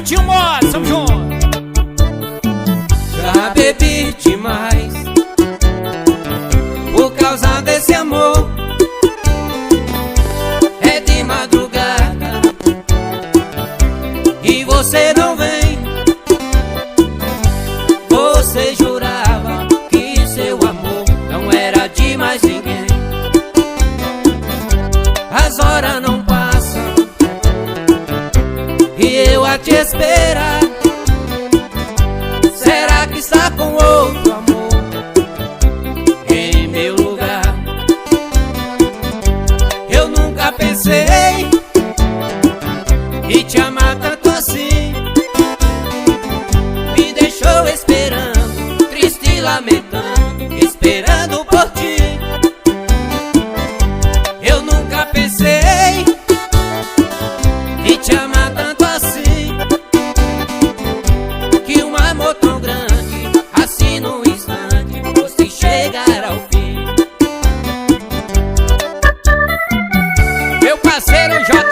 Tio Mós, tamo junto. Já bebi demais por causa desse amor. É de madrugada e você não vem. Você jurava que seu amor não era de mais ninguém. As horas não passam e eu a te esperar. Será que está com outro amor em meu lugar? Eu nunca pensei em te amar tanto assim. Me deixou esperando, triste e lamentando, esperando por ti. Eu nunca pensei em te amar tanto assim, que um amor tão grande, assim num instante, fosse chegar ao fim. Meu parceiro J